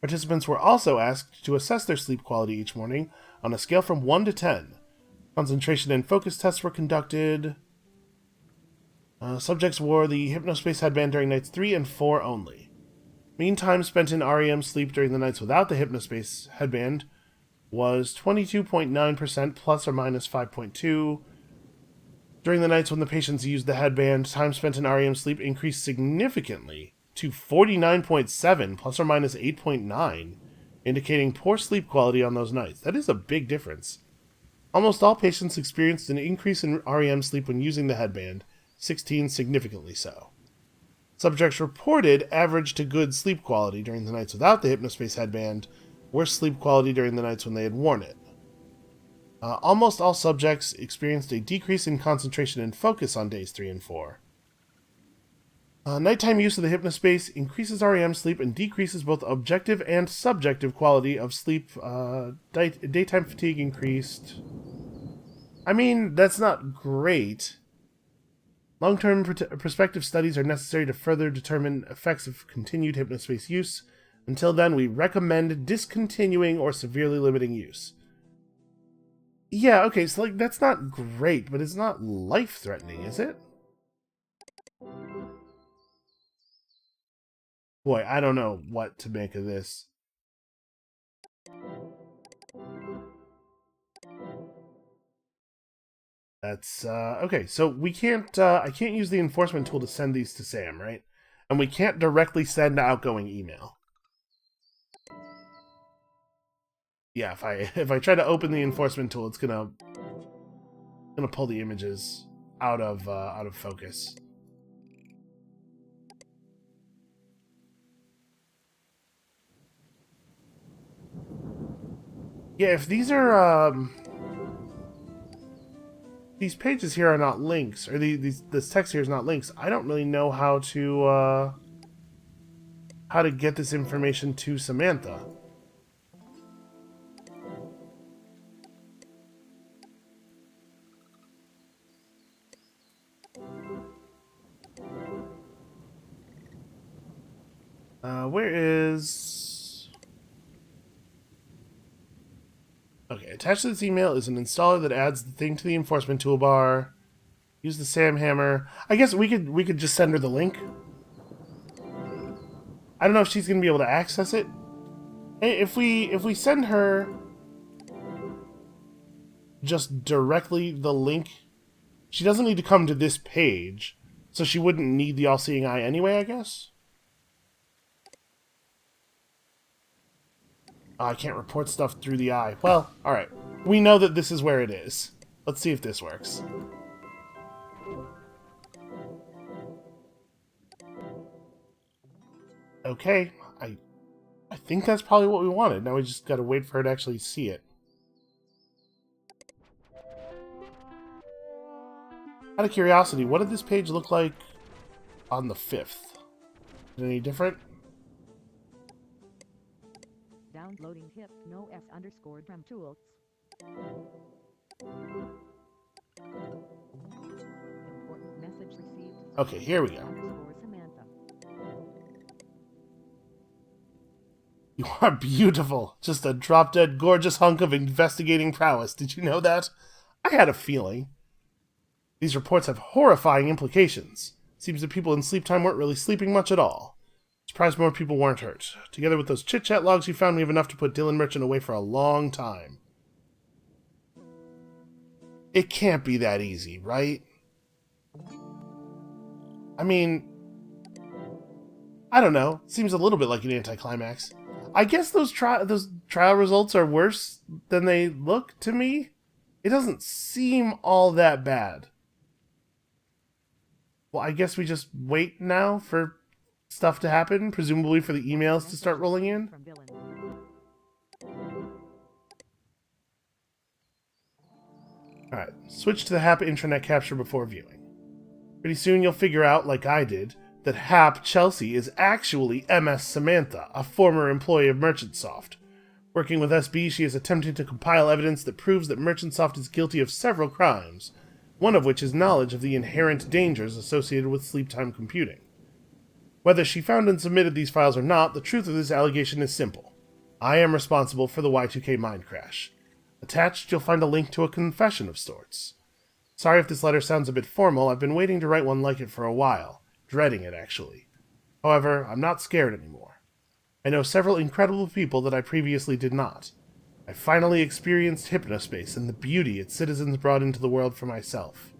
Participants were also asked to assess their sleep quality each morning on a scale from 1 to 10. Concentration and focus tests were conducted. Subjects wore the Hypnospace headband during nights 3 and 4 only. Mean time spent in REM sleep during the nights without the Hypnospace headband was 22.9% plus or minus 5.2. During the nights when the patients used the headband, time spent in REM sleep increased significantly to 49.7 plus or minus 8.9, indicating poor sleep quality on those nights. That is a big difference. Almost all patients experienced an increase in REM sleep when using the headband, 16 significantly so. Subjects reported average to good sleep quality during the nights without the Hypnospace headband, worse sleep quality during the nights when they had worn it. Almost all subjects experienced a decrease in concentration and focus on days 3 and 4. Nighttime use of the Hypnospace increases REM sleep and decreases both objective and subjective quality of sleep. Daytime fatigue increased. I mean, that's not great. Long-term prospective studies are necessary to further determine effects of continued Hypnospace use. Until then, we recommend discontinuing or severely limiting use. Yeah, okay, so like that's not great, but it's not life-threatening, is it? Boy, I don't know what to make of this. That's, okay, so we can't, I can't use the enforcement tool to send these to Sam, right? And we can't directly send outgoing email. Yeah, if I try to open the enforcement tool, it's gonna pull the images out of focus. Yeah, if these are these pages here are not links, or this text here is not links, I don't really know how to get this information to Samantha. Where is... Okay, attached to this email is an installer that adds the thing to the enforcement toolbar. Use the Sam hammer. I guess we could just send her the link. I don't know if she's going to be able to access it. Hey, if we send her just directly the link, she doesn't need to come to this page, so she wouldn't need the all-seeing eye anyway, I guess? Oh, I can't report stuff through the eye. Well, alright. We know that this is where it is. Let's see if this works. Okay, I think that's probably what we wanted. Now we just gotta wait for her to actually see it. Out of curiosity, what did this page look like on the 5th? Is it any different? Downloading hypnos_drum tools. Important message received. Okay, here we go. Samantha. You are beautiful. Just a drop-dead gorgeous hunk of investigating prowess. Did you know that? I had a feeling. These reports have horrifying implications. Seems that people in sleep time weren't really sleeping much at all. Surprised more people weren't hurt. Together with those chit-chat logs you found, we have enough to put Dylan Merchant away for a long time. It can't be that easy, right? I mean, I don't know. Seems a little bit like an anticlimax. I guess those trial results are worse than they look to me. It doesn't seem all that bad. Well, I guess we just wait now for stuff to happen, presumably for the emails to start rolling in. From Dylan. Alright, switch to the Hap intranet capture before viewing. Pretty soon you'll figure out, like I did, that Hap Chelsea is actually MS Samantha, a former employee of Merchantsoft. Working with SB, she is attempting to compile evidence that proves that Merchantsoft is guilty of several crimes, one of which is knowledge of the inherent dangers associated with sleep-time computing. Whether she found and submitted these files or not, the truth of this allegation is simple. I am responsible for the Y2K mind crash. Attached, you'll find a link to a confession of sorts. Sorry if this letter sounds a bit formal, I've been waiting to write one like it for a while. Dreading it, actually. However, I'm not scared anymore. I know several incredible people that I previously did not. I finally experienced Hypnospace and the beauty its citizens brought into the world for myself.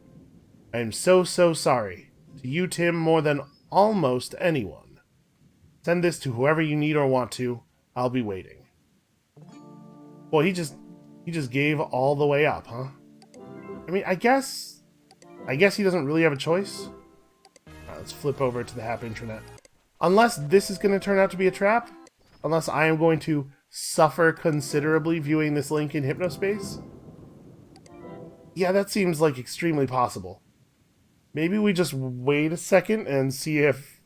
I am so sorry. To you, Tim, more than almost anyone. Send this to whoever you need or want to. I'll be waiting. Boy, he just gave all the way up, huh? I mean, I guess he doesn't really have a choice. Alright, let's flip over to the Hap intranet. Unless this is going to turn out to be a trap. Unless I am going to suffer considerably viewing this link in Hypnospace. Yeah, that seems like extremely possible. Maybe we just wait a second and see if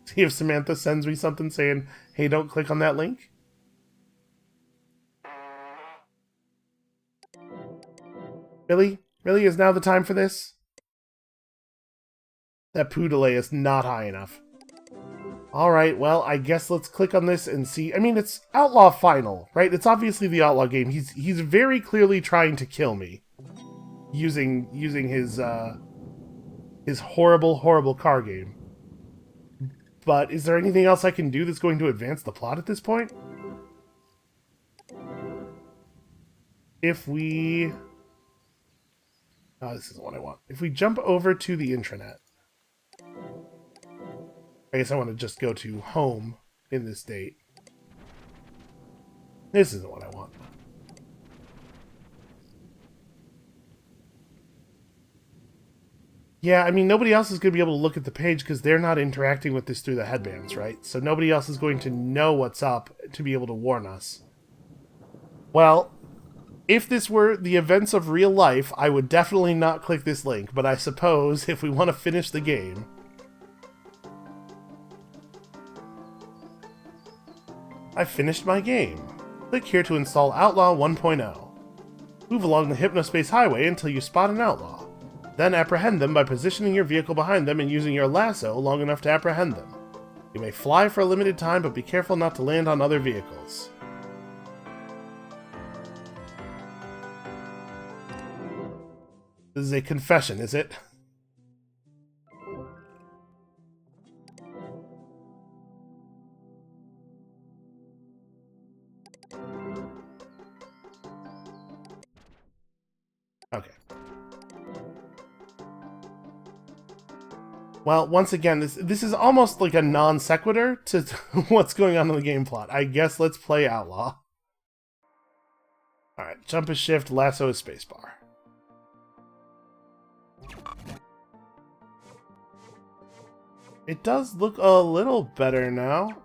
Samantha sends me something saying, hey, don't click on that link. Really? Really? Is now the time for this? That poo delay is not high enough. Alright, well, I guess let's click on this and see. I mean, it's Outlaw Final, right? It's obviously the Outlaw game. He's very clearly trying to kill me. Using his horrible car game. But is there anything else I can do that's going to advance the plot at this point? If we... Oh, this isn't what I want. If we jump over to the intranet... I guess I want to just go to home in this date. This isn't what I want. Yeah, I mean, nobody else is going to be able to look at the page because they're not interacting with this through the headbands, right? So nobody else is going to know what's up to be able to warn us. Well, if this were the events of real life, I would definitely not click this link, but I suppose if we want to finish the game... I finished my game. Click here to install Outlaw 1.0. Move along the Hypnospace highway until you spot an outlaw. Then apprehend them by positioning your vehicle behind them and using your lasso long enough to apprehend them. You may fly for a limited time, but be careful not to land on other vehicles. This is a confession, is it? Okay. Well, once again, this is almost like a non sequitur to what's going on in the game plot. I guess let's play Outlaw. Alright, jump is shift, lasso is spacebar. It does look a little better now.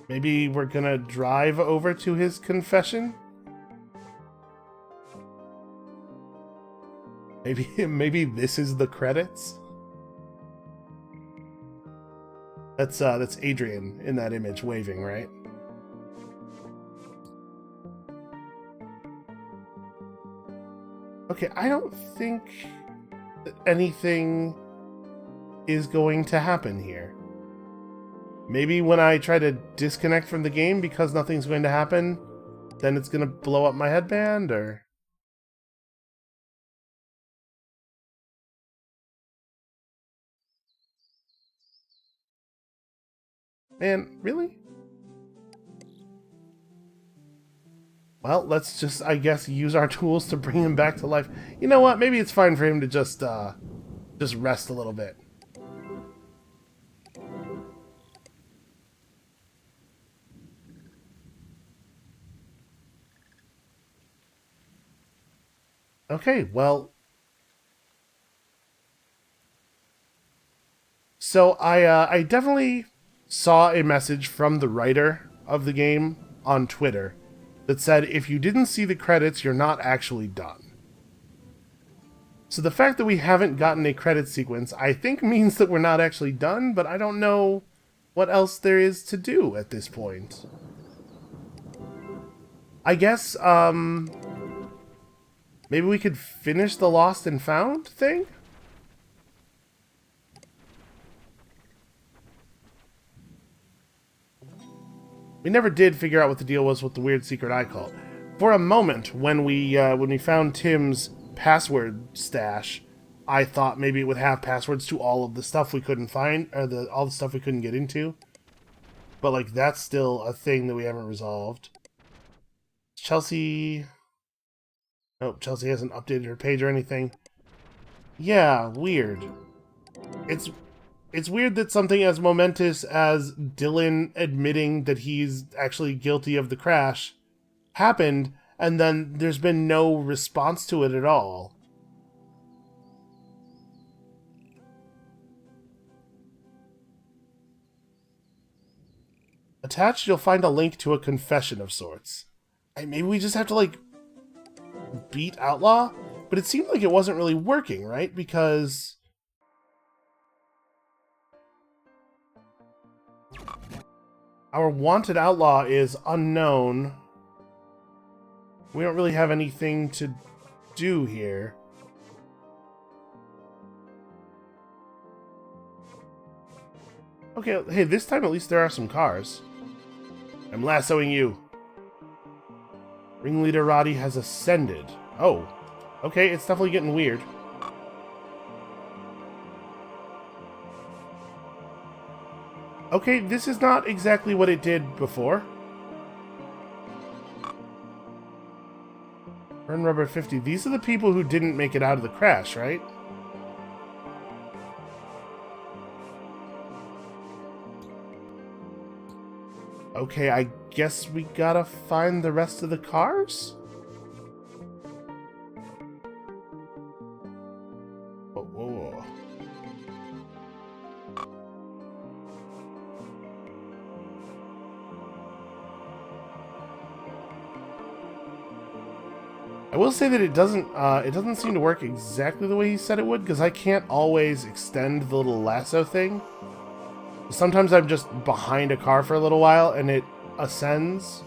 Maybe we're gonna drive over to his confession? Maybe this is the credits? That's Adrian in that image waving, right? Okay, I don't think that anything is going to happen here. Maybe when I try to disconnect from the game because nothing's going to happen, then it's going to blow up my headband, or... Man, really? Well, let's just, I guess, use our tools to bring him back to life. You know what? Maybe it's fine for him to just rest a little bit. Okay, well... So, I definitely saw a message from the writer of the game on Twitter that said, if you didn't see the credits, you're not actually done. So the fact that we haven't gotten a credit sequence, I think means that we're not actually done, but I don't know what else there is to do at this point. I guess, maybe we could finish the Lost and Found thing? We never did figure out what the deal was with the weird secret icon. For a moment, when we found Tim's password stash, I thought maybe it would have passwords to all of the stuff we couldn't find, or all the stuff we couldn't get into. But like, that's still a thing that we haven't resolved. Chelsea... Nope, Chelsea hasn't updated her page or anything. Yeah, weird. It's weird that something as momentous as Dylan admitting that he's actually guilty of the crash happened, and then there's been no response to it at all. Attached, you'll find a link to a confession of sorts. Maybe we just have to, like, beat Outlaw? But it seemed like it wasn't really working, right? Because... our wanted outlaw is unknown. We don't really have anything to do here. Okay, hey, this time at least there are some cars. I'm lassoing you. Ringleader Roddy has ascended. Oh, okay, it's definitely getting weird. Okay, this is not exactly what it did before. Burn Rubber 50. These are the people who didn't make it out of the crash, right? Okay, I guess we gotta find the rest of the cars? Whoa. I will say that it doesn't seem to work exactly the way he said it would, because I can't always extend the little lasso thing. Sometimes I'm just behind a car for a little while and it ascends.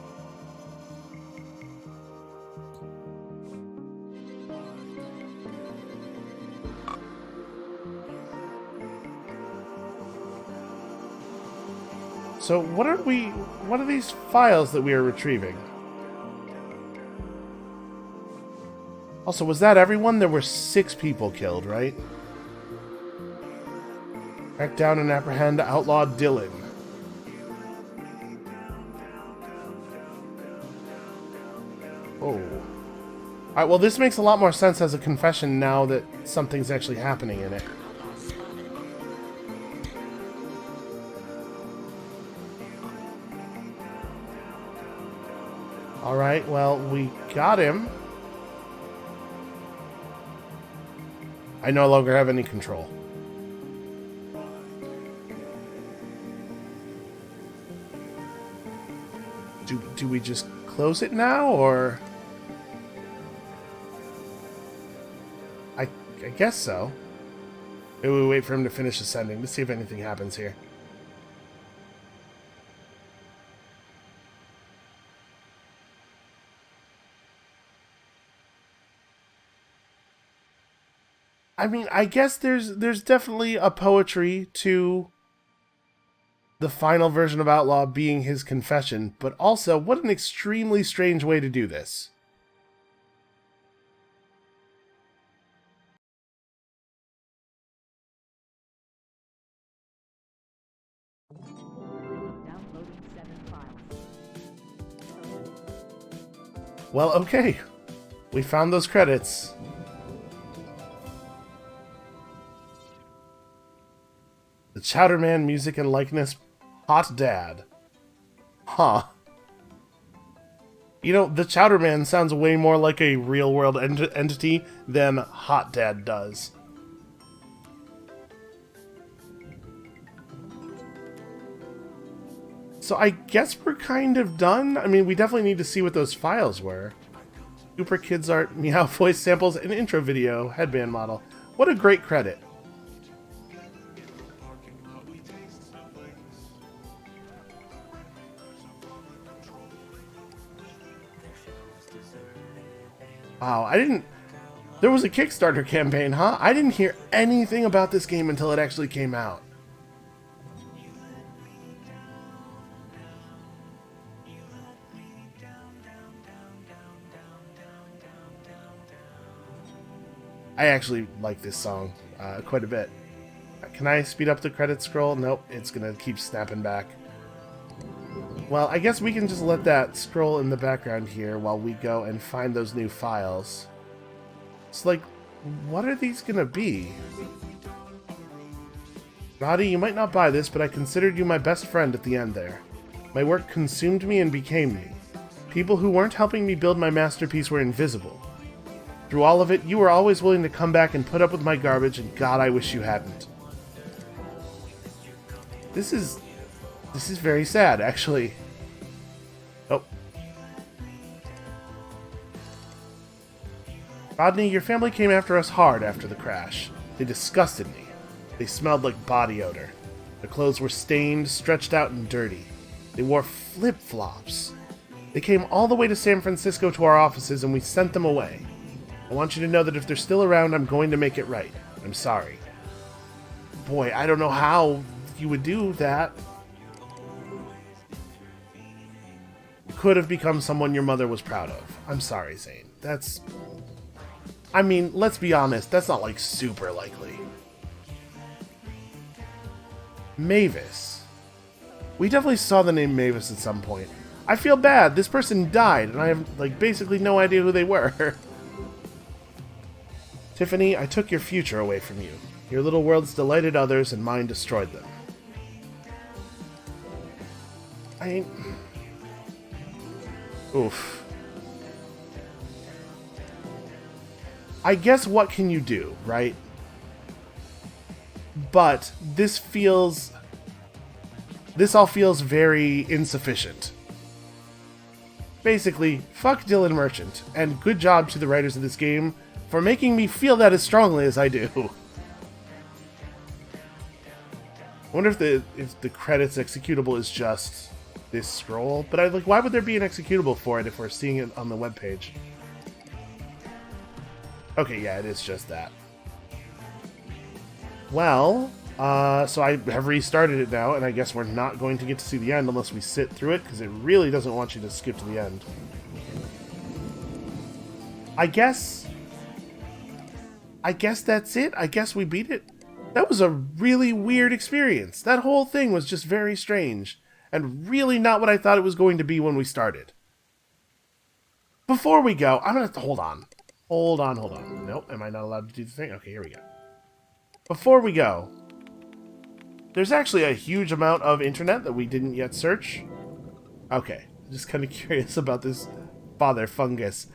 So what are these files that we are retrieving? Also, was that everyone? There were 6 people killed, right? Track down and apprehend Outlaw Dylan. Oh. Alright, well this makes a lot more sense as a confession now that something's actually happening in it. Alright, well, we got him. I no longer have any control. Do we just close it now, or... I guess so. Maybe we wait for him to finish ascending to see if anything happens here. I mean, I guess there's definitely a poetry to the final version of Outlaw being his confession, but also, what an extremely strange way to do this. Downloading 7 files. Well, okay. We found those credits. The Chowderman music and likeness, Hot Dad. Huh. You know, the Chowderman sounds way more like a real-world entity than Hot Dad does. So I guess we're kind of done. I mean, we definitely need to see what those files were. Super Kids Art, Meow Voice Samples, and Intro Video, Headband Model. What a great credit. Wow, I didn't... There was a Kickstarter campaign, huh? I didn't hear anything about this game until it actually came out. I actually like this song quite a bit. Can I speed up the credits scroll? Nope, it's gonna keep snapping back. Well, I guess we can just let that scroll in the background here while we go and find those new files. It's like, what are these gonna be? Roddy, you might not buy this, but I considered you my best friend at the end there. My work consumed me and became me. People who weren't helping me build my masterpiece were invisible. Through all of it, you were always willing to come back and put up with my garbage, and God, I wish you hadn't. This is very sad, actually. Oh. Rodney, your family came after us hard after the crash. They disgusted me. They smelled like body odor. Their clothes were stained, stretched out, and dirty. They wore flip-flops. They came all the way to San Francisco to our offices, and we sent them away. I want you to know that if they're still around, I'm going to make it right. I'm sorry. Boy, I don't know how you would do that. You could have become someone your mother was proud of. I'm sorry, Zane. That's... I mean, let's be honest, that's not, like, super likely. Mavis. We definitely saw the name Mavis at some point. I feel bad. This person died, and I have, like, basically no idea who they were. Tiffany, I took your future away from you. Your little worlds delighted others, and mine destroyed them. Oof. I guess what can you do, right? But this all feels very insufficient. Basically, fuck Dylan Merchant, and good job to the writers of this game for making me feel that as strongly as I do. I wonder if the credits executable is just this scroll, but why would there be an executable for it if we're seeing it on the webpage? Okay, yeah, it is just that. Well, so I have restarted it now, and I guess we're not going to get to see the end unless we sit through it, because it really doesn't want you to skip to the end. I guess that's it. I guess we beat it. That was a really weird experience. That whole thing was just very strange, and really not what I thought it was going to be when we started. Before we go, I'm going to have to hold on. Hold on. Nope, am I not allowed to do the thing? Okay, here we go. Before we go, there's actually a huge amount of internet that we didn't yet search. Okay, just kind of curious about this father fungus.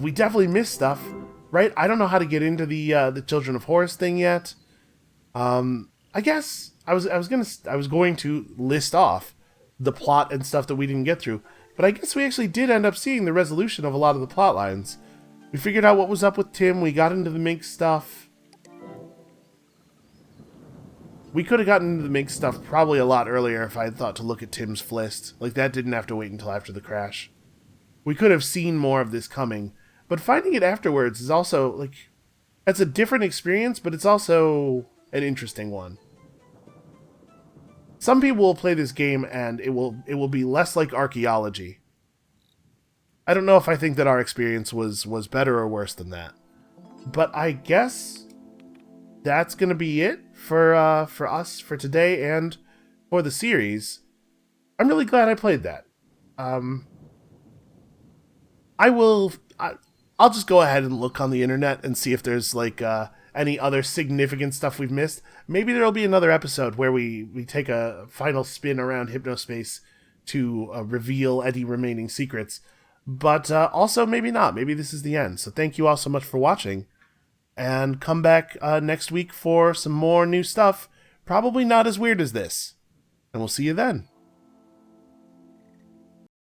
We definitely missed stuff, right? I don't know how to get into the Children of Horus thing yet. I guess I was going to list off the plot and stuff that we didn't get through, but I guess we actually did end up seeing the resolution of a lot of the plot lines. We figured out what was up with Tim. We got into the Mink stuff. We could have gotten into the Mink stuff probably a lot earlier if I had thought to look at Tim's Flist. Like, that didn't have to wait until after the crash. We could have seen more of this coming, but finding it afterwards is also, like, that's a different experience, but it's also an interesting one. Some people will play this game and it will be less like archaeology. I don't know if I think that our experience was better or worse than that. But I guess that's going to be it for us for today and for the series. I'm really glad I played that. I'll just go ahead and look on the internet and see if there's like any other significant stuff we've missed. Maybe there'll be another episode where we take a final spin around Hypnospace to reveal any remaining secrets. But also maybe not. Maybe this is the end. So thank you all so much for watching. And come back next week for some more new stuff. Probably not as weird as this. And we'll see you then.